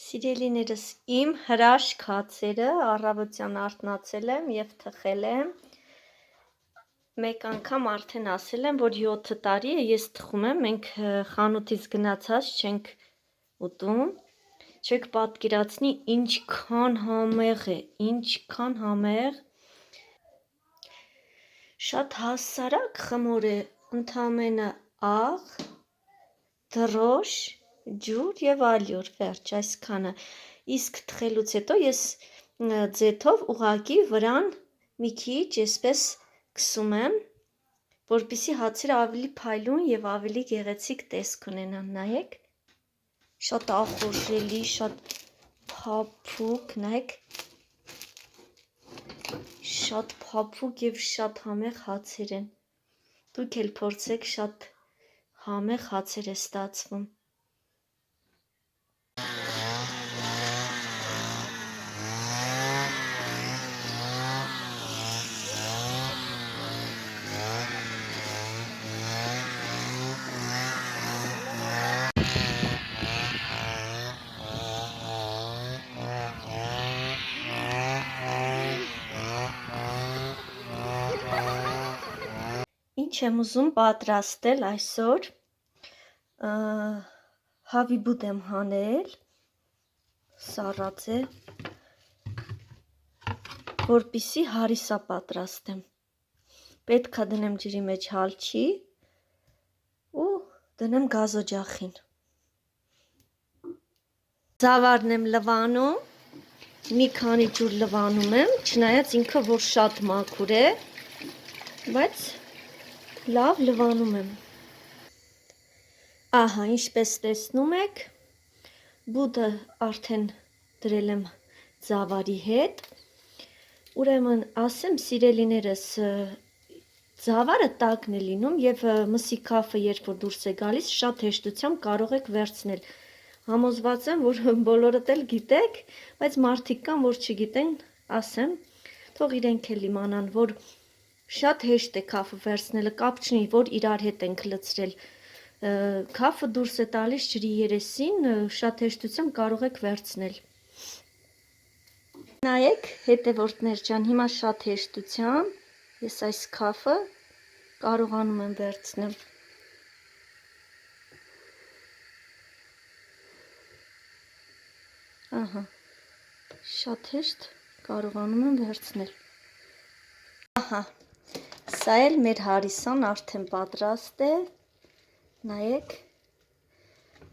Սիրելիներս, իմ հրաշք հացերը առավոտյան արթնացել եմ և թխել եմ, մեկ անգամ արդեն ասել եմ, որ 7 տարի է ես թխում եմ, մենք խանութից գնացած չենք ուտում, չեք պատկերացնի ինչքան համեղ է, ինչքան համեղ, շատ հասարակ խմոր է, ընդամենը աղ, դրոշ, ջուր և ալյուր, վերջ, այսքանը, իսկ թխելուց հետո ես ձեթով ուղղակի վրան մի քիչ այսպես քսում եմ, որպեսզի հացերը ավելի փայլուն և ավելի գեղեցիկ տեսք ունենան, նայեք, շատ ախորժելի, շատ փափուկ, նայեք, շատ փափուկ և շատ համեղ հացեր են, դուք էլ փորձեք, շատ համեղ հացեր է ստացվում։ Ինչ եմ ուզում պատրաստել այսօր, հավիբուդ եմ հանել, սառած է, որպեսզի հարիսա պատրաստեմ, պետք է դնեմ ջրի մեջ հալչի ու դնեմ գազօջախին, ձավարն եմ լվանում, մի քանի ջուր լվանում եմ, չնայած ինքը որ շատ մաքուր է, բայց լավ լվանում եմ, ահա ինչպես տեսնում եք, բուդը արդեն դրել եմ ձավարի հետ, ուրեմն ասեմ սիրելիներս, ձավարը տաքն է լինում և մսի քաֆը երբ որ դուրս է գալիս, շատ հեշտությամբ կարող եք վերցնել, համոզված եմ, որ բոլորդ էլ գիտեք, բայց մարդիկ կան, որ չգիտեն, ասեմ, թող իրենք էլ իմանան, որ շատ հեշտ է քաֆը վերցնելը, կապ չունի, որ իրար հետ ենք լցրել, քաֆը դուրս է տալիս ջրի երեսին, շատ հեշտությամբ կարող եք վերցնել։ Նայեք, հետևորդներ ջան, հիմա շատ հեշտությամբ ես այս քաֆը կարողանում եմ վերցնել։ Ահա, շատ հեշտ կարողանում եմ վերցնել։ Ահա, սա էլ մեր հարիսան արդեն պատրաստ է, նայեք,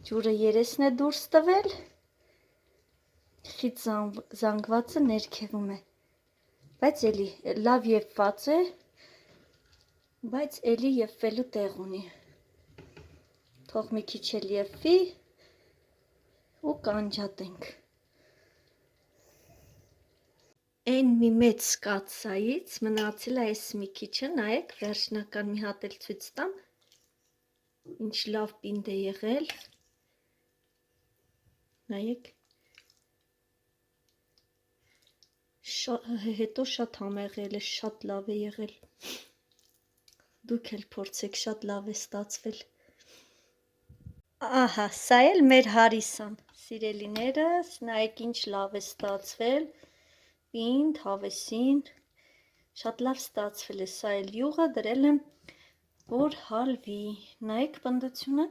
ջուրը երեսն է դուրս տվել, խիտ զանգվածը ներքևում է, բայց էլի լավ եփված է, բայց էլի եփվելու տեղ ունի, թող մի քիչ էլ եփվի ու կանջատենք։ Այն մի մեծ կաթսայից մնացել է այս մի քիչը, նայեք, վերջնական մի հատ էլ ցույց տամ, ինչ լավ պինդ է եղել, նայեք, հետո շատ համեղ է, շատ լավ է եղել, դուք էլ փորձեք, շատ լավ է ստացվել։ Ահա, սա էլ մեր հարիսան, սիրելիներս, նայեք ինչ լավ է ստացվել, պինդ, հավեսին, շատ լավ ստացվել է, սա էլ յուղը դրել եմ, որ հալվի, նայեք պնդությունը,